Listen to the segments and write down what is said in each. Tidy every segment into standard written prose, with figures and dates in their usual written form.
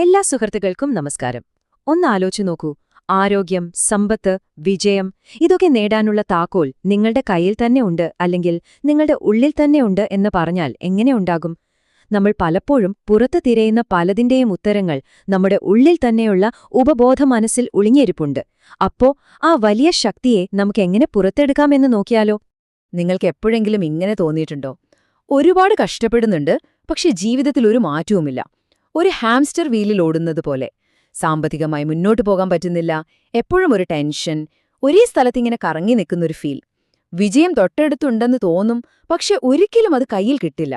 എല്ലാ സുഹൃത്തുക്കൾക്കും നമസ്കാരം. ഒന്നാലോചിച്ചു നോക്കൂ, ആരോഗ്യം, സമ്പത്ത്, വിജയം ഇതൊക്കെ നേടാനുള്ള താക്കോൽ നിങ്ങളുടെ കയ്യിൽ തന്നെ ഉണ്ട്, അല്ലെങ്കിൽ നിങ്ങളുടെ ഉള്ളിൽ തന്നെ ഉണ്ട് എന്ന് പറഞ്ഞാൽ എങ്ങനെയുണ്ടാകും? നമ്മൾ പലപ്പോഴും പുറത്ത് തിരയുന്ന പലതിന്റെയും ഉത്തരങ്ങൾ നമ്മുടെ ഉള്ളിൽ തന്നെയുള്ള ഉപബോധ മനസ്സിൽ ഒളിഞ്ഞിരിപ്പുണ്ട്. അപ്പോ ആ വലിയ ശക്തിയെ നമുക്കെങ്ങനെ പുറത്തെടുക്കാമെന്ന് നോക്കിയാലോ? നിങ്ങൾക്ക് എപ്പോഴെങ്കിലും ഇങ്ങനെ തോന്നിയിട്ടുണ്ടോ? ഒരുപാട് കഷ്ടപ്പെടുന്നുണ്ട്, പക്ഷെ ജീവിതത്തിൽ ഒരു മാറ്റവുമില്ല. ഒരു ഹാംസ്റ്റർ വീലിൽ ഓടുന്നത് പോലെ. സാമ്പത്തികമായി മുന്നോട്ടു പോകാൻ പറ്റുന്നില്ല, എപ്പോഴും ഒരു ടെൻഷൻ, ഒരേ സ്ഥലത്തിങ്ങനെ കറങ്ങി നിൽക്കുന്നൊരു ഫീൽ. വിജയം തൊട്ടടുത്തുണ്ടെന്ന് തോന്നും, പക്ഷെ ഒരിക്കലും അത് കയ്യിൽ കിട്ടില്ല.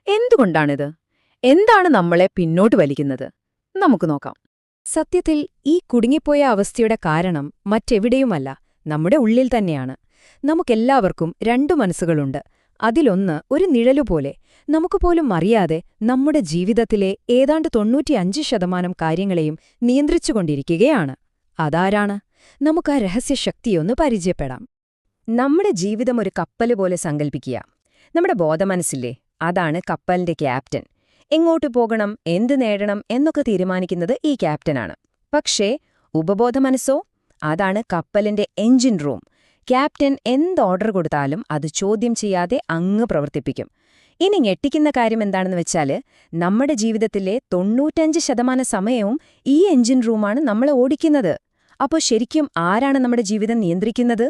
എന്തുകൊണ്ടാണിത്? എന്താണ് നമ്മളെ പിന്നോട്ട് വലിക്കുന്നത്? നമുക്ക് നോക്കാം. സത്യത്തിൽ ഈ കുടുങ്ങിപ്പോയ അവസ്ഥയുടെ കാരണം മറ്റെവിടെയുമല്ല, നമ്മുടെ ഉള്ളിൽ തന്നെയാണ്. നമുക്കെല്ലാവർക്കും രണ്ടു മനസ്സുകളുണ്ട്. അതിലൊന്ന് ഒരു നിഴലുപോലെ നമുക്കുപോലും അറിയാതെ നമ്മുടെ ജീവിതത്തിലെ ഏതാണ്ട് 95% കാര്യങ്ങളെയും നിയന്ത്രിച്ചുകൊണ്ടിരിക്കുകയാണ്. അതാരാണ്? നമുക്ക് ആ രഹസ്യശക്തിയൊന്ന് പരിചയപ്പെടാം. നമ്മുടെ ജീവിതം ഒരു കപ്പല് പോലെ സങ്കൽപ്പിക്കുക. നമ്മുടെ ബോധമനസ്സില്ലേ, അതാണ് കപ്പലിന്റെ ക്യാപ്റ്റൻ. എങ്ങോട്ട് പോകണം, എന്ത് നേടണം എന്നൊക്കെ തീരുമാനിക്കുന്നത് ഈ ക്യാപ്റ്റനാണ്. പക്ഷേ ഉപബോധമനസ്സോ? അതാണ് കപ്പലിന്റെ എഞ്ചിൻ റൂം. ക്യാപ്റ്റൻ എന്ത് ഓർഡർ കൊടുത്താലും അത് ചോദ്യം ചെയ്യാതെ അങ്ങ് പ്രവർത്തിപ്പിക്കും. ഇനി ഞെട്ടിക്കുന്ന കാര്യം എന്താണെന്ന് വെച്ചാൽ, നമ്മുടെ ജീവിതത്തിലെ 95% സമയവും ഈ എഞ്ചിൻ റൂമാണ് നമ്മളെ ഓടിക്കുന്നത്. അപ്പോൾ ശരിക്കും ആരാണ് നമ്മുടെ ജീവിതം നിയന്ത്രിക്കുന്നത്?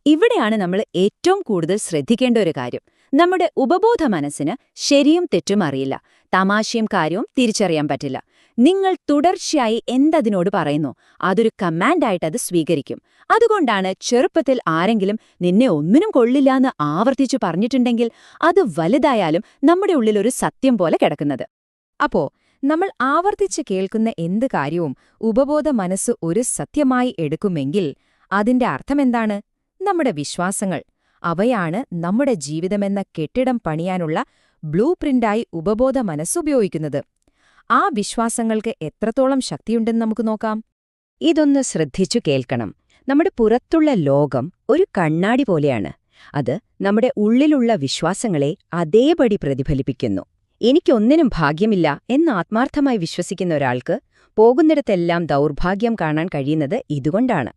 ഇവിടെയാണ് നമ്മൾ ഏറ്റവും കൂടുതൽ ശ്രദ്ധിക്കേണ്ട ഒരു കാര്യം. നമ്മുടെ ഉപബോധ മനസ്സിന് ശരിയും തെറ്റും അറിയില്ല, തമാശയും കാര്യവും തിരിച്ചറിയാൻ പറ്റില്ല. നിങ്ങൾ തുടർച്ചയായി എന്തതിനോട് പറയുന്നു, അതൊരു കമാൻഡായിട്ട് അത് സ്വീകരിക്കും. അതുകൊണ്ടാണ് ചെറുപ്പത്തിൽ ആരെങ്കിലും നിന്നെ ഒന്നിനും കൊള്ളില്ലാന്ന് ആവർത്തിച്ചു പറഞ്ഞിട്ടുണ്ടെങ്കിൽ അത് വലുതായാലും നമ്മുടെ ഉള്ളിലൊരു സത്യം പോലെ കിടക്കുന്നത്. അപ്പോ നമ്മൾ ആവർത്തിച്ച് കേൾക്കുന്ന എന്ത് കാര്യവും ഉപബോധ മനസ്സ് ഒരു സത്യമായി എടുക്കുമെങ്കിൽ അതിന്റെ അർത്ഥമെന്താണ്? നമ്മുടെ വിശ്വാസങ്ങൾ, അവയാണ് നമ്മുടെ ജീവിതമെന്ന കെട്ടിടം പണിയാനുള്ള ബ്ലൂ പ്രിന്റായി ഉപബോധ മനസ്സുപയോഗിക്കുന്നത്. ആ വിശ്വാസങ്ങൾക്ക് എത്രത്തോളം ശക്തിയുണ്ടെന്ന് നമുക്ക് നോക്കാം. ഇതൊന്ന് ശ്രദ്ധിച്ചു കേൾക്കണം. നമ്മുടെ പുറത്തുള്ള ലോകം ഒരു കണ്ണാടി പോലെയാണ്. അത് നമ്മുടെ ഉള്ളിലുള്ള വിശ്വാസങ്ങളെ അതേപടി പ്രതിഫലിപ്പിക്കുന്നു. എനിക്കൊന്നിനും ഭാഗ്യമില്ല എന്ന് ആത്മാർത്ഥമായി വിശ്വസിക്കുന്ന ഒരാൾക്ക് പോകുന്നിടത്തെല്ലാം ദൗർഭാഗ്യം കാണാൻ കഴിയുന്നത് ഇതുകൊണ്ടാണ്.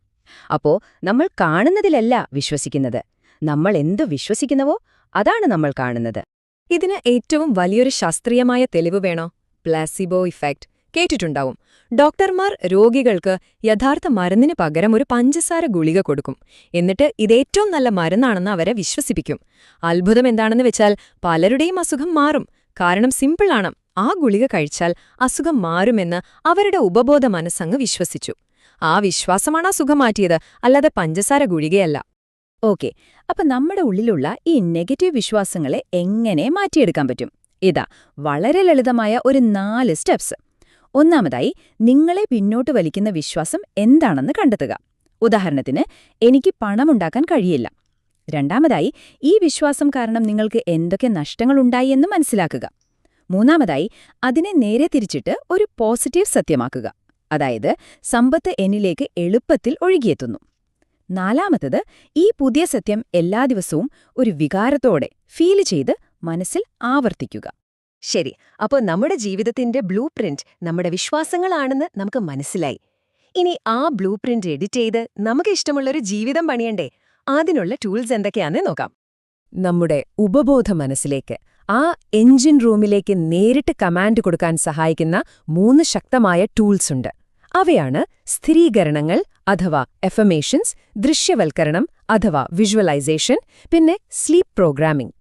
അപ്പോ നമ്മൾ കാണുന്നതിലല്ല വിശ്വസിക്കുന്നത്, നമ്മൾ എന്തു വിശ്വസിക്കുന്നുവോ അതാണ് നമ്മൾ കാണുന്നത്. ഇതിന് ഏറ്റവും വലിയൊരു ശാസ്ത്രീയമായ തെളിവ് വേണോ? പ്ലാസിബോ ഇഫക്റ്റ് കേട്ടിട്ടുണ്ടാവും. ഡോക്ടർമാർ രോഗികൾക്ക് യഥാർത്ഥ മരുന്നിന് പകരം ഒരു പഞ്ചസാര ഗുളിക കൊടുക്കും. എന്നിട്ട് ഇതേറ്റവും നല്ല മരുന്നാണെന്ന് അവരെ വിശ്വസിപ്പിക്കും. അത്ഭുതം എന്താണെന്ന് വെച്ചാൽ പലരുടെയും അസുഖം മാറും. കാരണം സിമ്പിളാണ്, ആ ഗുളിക കഴിച്ചാൽ അസുഖം മാറുമെന്ന് അവരുടെ ഉപബോധ മനസ്സങ്ങ് വിശ്വസിച്ചു. ആ വിശ്വാസമാണ് അസുഖം മാറ്റിയത്, അല്ലാതെ പഞ്ചസാര ഗുളികയല്ല. ഓക്കെ, അപ്പൊ നമ്മുടെ ഉള്ളിലുള്ള ഈ നെഗറ്റീവ് വിശ്വാസങ്ങളെ എങ്ങനെ മാറ്റിയെടുക്കാൻ പറ്റും? ഇതാ വളരെ ലളിതമായ ഒരു 4 സ്റ്റെപ്സ്. ഒന്നാമതായി, നിങ്ങളെ പിന്നോട്ട് വലിക്കുന്ന വിശ്വാസം എന്താണെന്ന് കണ്ടെത്തുക. ഉദാഹരണത്തിന്, എനിക്ക് പണമുണ്ടാക്കാൻ കഴിയില്ല. രണ്ടാമതായി, ഈ വിശ്വാസം കാരണം നിങ്ങൾക്ക് എന്തൊക്കെ നഷ്ടങ്ങളുണ്ടായി എന്ന് മനസ്സിലാക്കുക. മൂന്നാമതായി, അതിനെ നേരെ തിരിച്ചിട്ട് ഒരു പോസിറ്റീവ് സത്യമാക്കുക. അതായത്, സമ്പത്ത് എന്നിലേക്ക് എളുപ്പത്തിൽ ഒഴുകിയെത്തുന്നു. നാലാമത്തത്, ഈ പുതിയ സത്യം എല്ലാ ദിവസവും ഒരു വികാരത്തോടെ ഫീൽ ചെയ്ത് മനസ്സിൽ ആവർത്തിക്കുക. ശരി, അപ്പോൾ നമ്മുടെ ജീവിതത്തിന്റെ ബ്ലൂ പ്രിന്റ് നമ്മുടെ വിശ്വാസങ്ങളാണെന്ന് നമുക്ക് മനസ്സിലായി. ഇനി ആ ബ്ലൂ പ്രിന്റ് എഡിറ്റ് ചെയ്ത് നമുക്ക് ഇഷ്ടമുള്ളൊരു ജീവിതം പണിയണ്ടേ? അതിനുള്ള ടൂൾസ് എന്തൊക്കെയാണെന്ന് നോക്കാം. നമ്മുടെ ഉപബോധ മനസ്സിലേക്ക്, ആ എഞ്ചിൻ റൂമിലേക്ക് നേരിട്ട് കമാൻഡ് കൊടുക്കാൻ സഹായിക്കുന്ന 3 ശക്തമായ ടൂൾസ് ഉണ്ട്. അവയാണ് സ്ഥിരീകരണങ്ങൾ അഥവാ എഫർമേഷൻസ്, ദൃശ്യവൽക്കരണം അഥവാ വിഷ്വലൈസേഷൻ, പിന്നെ സ്ലീപ്പ് പ്രോഗ്രാമിംഗ്.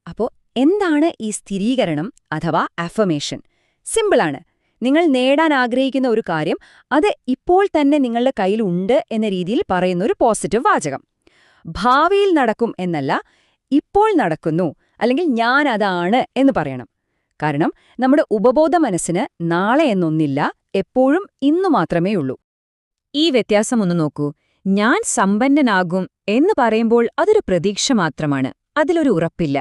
അപ്പോ എന്താണ് ഈ സ്ഥിരീകരണം അഥവാ അഫർമേഷൻ? സിമ്പിളാണ്. നിങ്ങൾ നേടാൻ ആഗ്രഹിക്കുന്ന ഒരു കാര്യം അത് ഇപ്പോൾ തന്നെ നിങ്ങളുടെ കയ്യിലുണ്ട് എന്ന രീതിയിൽ പറയുന്നൊരു പോസിറ്റീവ് വാചകം. ഭാവിയിൽ നടക്കും എന്നല്ല, ഇപ്പോൾ നടക്കുന്നു, അല്ലെങ്കിൽ ഞാൻ അതാണ് എന്ന് പറയണം. കാരണം നമ്മുടെ ഉപബോധ മനസ്സിന് നാളെ എന്നൊന്നില്ല, എപ്പോഴും ഇന്നു മാത്രമേ ഉള്ളൂ. ഈ വ്യത്യാസമൊന്നു നോക്കൂ. ഞാൻ സമ്പന്നനാകും എന്ന് പറയുമ്പോൾ അതൊരു പ്രതീക്ഷ മാത്രമാണ്, അതിലൊരു ഉറപ്പില്ല.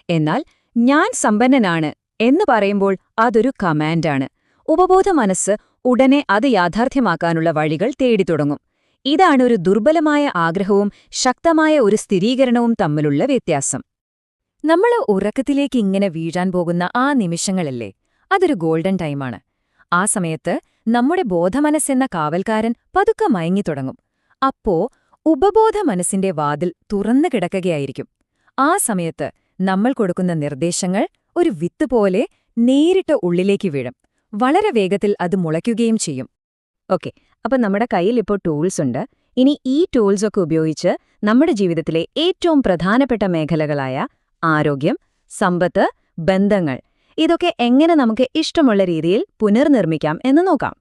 എന്നാൽ ഞാൻ സമ്പന്നനാണ് എന്ന് പറയുമ്പോൾ അതൊരു കമാൻഡാണ്. ഉപബോധ മനസ്സ് ഉടനെ അത് യാഥാർത്ഥ്യമാക്കാനുള്ള വഴികൾ തേടിത്തുടങ്ങും. ഇതാണ് ഒരു ദുർബലമായ ആഗ്രഹവും ശക്തമായ ഒരു സ്ഥിരീകരണവും തമ്മിലുള്ള വ്യത്യാസം. നമ്മൾ ഉറക്കത്തിലേക്ക് ഇങ്ങനെ വീഴാൻ പോകുന്ന ആ നിമിഷങ്ങളല്ലേ, അതൊരു ഗോൾഡൻ ടൈമാണ്. ആ സമയത്ത് നമ്മുടെ ബോധമനസ്സെന്ന കാവൽക്കാരൻ പതുക്കെ മയങ്ങിത്തുടങ്ങും. അപ്പോ ഉപബോധ മനസ്സിന്റെ വാതിൽ തുറന്നു കിടക്കുകയായിരിക്കും. ആ സമയത്ത് നമ്മൾ കൊടുക്കുന്ന നിർദ്ദേശങ്ങൾ ഒരു വിത്ത് പോലെ നേരിട്ട് ഉള്ളിലേക്ക് വീഴും. വളരെ വേഗത്തിൽ അത് മുളയ്ക്കുകയും ചെയ്യും. ഓക്കെ, അപ്പം നമ്മുടെ കയ്യിൽ ഇപ്പോൾ ടൂൾസ് ഉണ്ട്. ഇനി ഈ ടൂൾസൊക്കെ ഉപയോഗിച്ച് നമ്മുടെ ജീവിതത്തിലെ ഏറ്റവും പ്രധാനപ്പെട്ട മേഖലകളായ ആരോഗ്യം, സമ്പത്ത്, ബന്ധങ്ങൾ ഇതൊക്കെ എങ്ങനെ നമുക്ക് ഇഷ്ടമുള്ള രീതിയിൽ പുനർനിർമ്മിക്കാം എന്ന് നോക്കാം.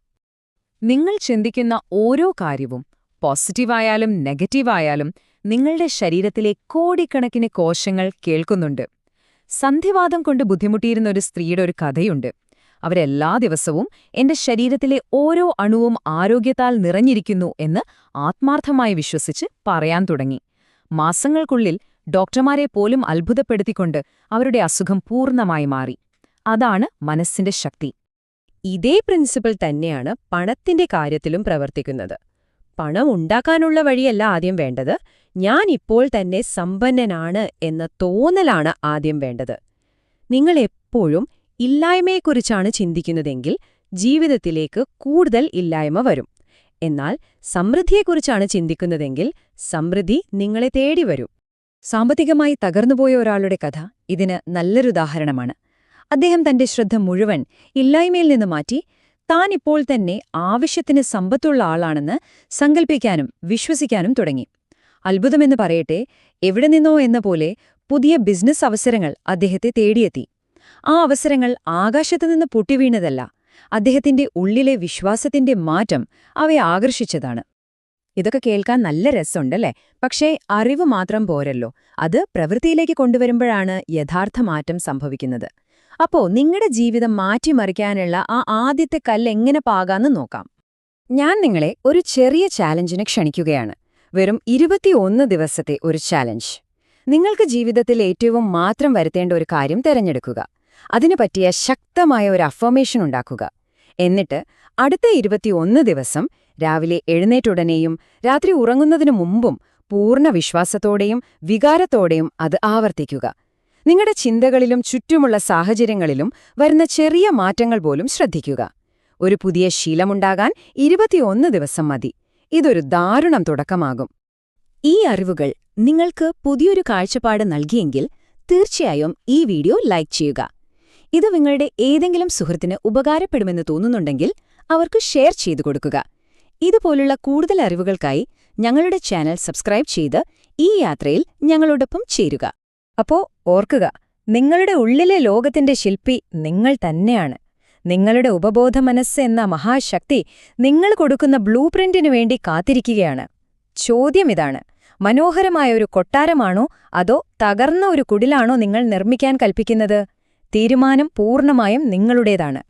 നിങ്ങൾ ചിന്തിക്കുന്ന ഓരോ കാര്യവും പോസിറ്റീവായാലും നെഗറ്റീവായാലും നിങ്ങളുടെ ശരീരത്തിലെ കോടിക്കണക്കിന് കോശങ്ങൾ കേൾക്കുന്നുണ്ട്. സന്ധിവാതം കൊണ്ട് ബുദ്ധിമുട്ടിയിരുന്ന ഒരു സ്ത്രീയുടെ ഒരു കഥയുണ്ട്. അവരെല്ലാ ദിവസവും എന്റെ ശരീരത്തിലെ ഓരോ അണുവും ആരോഗ്യത്താൽ നിറഞ്ഞിരിക്കുന്നു എന്ന് ആത്മാർത്ഥമായി വിശ്വസിച്ച് പറയാൻ തുടങ്ങി. മാസങ്ങൾക്കുള്ളിൽ ഡോക്ടർമാരെ പോലും അത്ഭുതപ്പെടുത്തിക്കൊണ്ട് അവരുടെ അസുഖം പൂർണ്ണമായി മാറി. അതാണ് മനസ്സിന്റെ ശക്തി. ഇതേ പ്രിൻസിപ്പിൾ തന്നെയാണ് പണത്തിന്റെ കാര്യത്തിലും പ്രവർത്തിക്കുന്നത്. പണം ഉണ്ടാക്കാനുള്ള വഴിയല്ല ആദ്യം വേണ്ടത്, ഞാൻ ഇപ്പോൾ തന്നെ സമ്പന്നനാണ് എന്ന തോന്നലാണ് ആദ്യം വേണ്ടത്. നിങ്ങൾ എപ്പോഴും ഇല്ലായ്മയെക്കുറിച്ചാണ് ചിന്തിക്കുന്നതെങ്കിൽ ജീവിതത്തിലേക്ക് കൂടുതൽ ഇല്ലായ്മ വരും. എന്നാൽ സമൃദ്ധിയെക്കുറിച്ചാണ് ചിന്തിക്കുന്നതെങ്കിൽ സമൃദ്ധി നിങ്ങളെ തേടി വരും. സാമ്പത്തികമായി തകർന്നുപോയ ഒരാളുടെ കഥ ഇതിന് നല്ലൊരുദാഹരണമാണ്. അദ്ദേഹം തന്റെ ശ്രദ്ധ മുഴുവൻ ഇല്ലായ്മയിൽ നിന്ന് മാറ്റി താൻ ഇപ്പോൾ തന്നെ ആവശ്യത്തിന് സമ്പത്തുള്ള ആളാണെന്ന് സങ്കൽപ്പിക്കാനും വിശ്വസിക്കാനും തുടങ്ങി. അത്ഭുതമെന്ന് പറയട്ടെ, എവിടെ നിന്നോ എന്ന പോലെ പുതിയ ബിസിനസ് അവസരങ്ങൾ അദ്ദേഹത്തെ തേടിയെത്തി. ആ അവസരങ്ങൾ ആകാശത്തുനിന്ന് പൊട്ടിവീണതല്ല, അദ്ദേഹത്തിന്റെ ഉള്ളിലെ വിശ്വാസത്തിന്റെ മാറ്റം അവയെ ആകർഷിച്ചതാണ്. ഇതൊക്കെ കേൾക്കാൻ നല്ല രസമുണ്ടല്ലേ? പക്ഷേ അറിവ് മാത്രം പോരല്ലോ, അത് പ്രവൃത്തിയിലേക്ക് കൊണ്ടുവരുമ്പോഴാണ് യഥാർത്ഥ മാറ്റം സംഭവിക്കുന്നത്. അപ്പോ നിങ്ങളുടെ ജീവിതം മാറ്റിമറിക്കാനുള്ള ആ ആദ്യത്തെ കല്ല് എങ്ങനെ പാകാന്ന് നോക്കാം. ഞാൻ നിങ്ങളെ ഒരു ചെറിയ ചാലഞ്ചിന് ക്ഷണിക്കുകയാണ്. വെറും 21 ദിവസത്തെ ഒരു ചാലഞ്ച്. നിങ്ങൾക്ക് ജീവിതത്തിൽ ഏറ്റവും മാറ്റം വരുത്തേണ്ട ഒരു കാര്യം തിരഞ്ഞെടുക്കുക. അതിനു പറ്റിയ ശക്തമായ ഒരു അഫർമേഷൻ ഉണ്ടാക്കുക. എന്നിട്ട് അടുത്ത 21 ദിവസം രാവിലെ എഴുന്നേറ്റുടനെയും രാത്രി ഉറങ്ങുന്നതിനു മുമ്പും പൂർണ്ണ വിശ്വാസത്തോടെയും വികാരത്തോടെയും അത് ആവർത്തിക്കുക. നിങ്ങളുടെ ചിന്തകളിലും ചുറ്റുമുള്ള സാഹചര്യങ്ങളിലും വരുന്ന ചെറിയ മാറ്റങ്ങൾ പോലും ശ്രദ്ധിക്കുക. ഒരു പുതിയ ശീലമുണ്ടാകാൻ 21 ദിവസം മതി. ഇതൊരു ദാരുണം തുടക്കമാകും. ഈ അറിവുകൾ നിങ്ങൾക്ക് പുതിയൊരു കാഴ്ചപ്പാട് നൽകിയെങ്കിൽ തീർച്ചയായും ഈ വീഡിയോ ലൈക്ക് ചെയ്യുക. ഇത് നിങ്ങളുടെ ഏതെങ്കിലും സുഹൃത്തിന് ഉപകാരപ്പെടുമെന്ന് തോന്നുന്നുണ്ടെങ്കിൽ അവർക്ക് ഷെയർ ചെയ്തു കൊടുക്കുക. ഇതുപോലുള്ള കൂടുതൽ അറിവുകൾക്കായി ഞങ്ങളുടെ ചാനൽ സബ്സ്ക്രൈബ് ചെയ്ത് ഈ യാത്രയിൽ ഞങ്ങളോടൊപ്പം ചേരുക. അപ്പോ ഓർക്കുക, നിങ്ങളുടെ ഉള്ളിലെ ലോകത്തിന്റെ ശില്പി നിങ്ങൾ തന്നെയാണ്. നിങ്ങളുടെ ഉപബോധ മനസ്സ് എന്ന മഹാശക്തി നിങ്ങൾ കൊടുക്കുന്ന ബ്ലൂ പ്രിന്റിനു വേണ്ടി കാത്തിരിക്കുകയാണ്. ചോദ്യം ഇതാണ്: മനോഹരമായ ഒരു കൊട്ടാരമാണോ അതോ തകർന്ന ഒരു കുടിലാണോ നിങ്ങൾ നിർമ്മിക്കാൻ കൽപ്പിക്കുന്നത്? തീരുമാനം പൂർണ്ണമായും നിങ്ങളുടേതാണ്.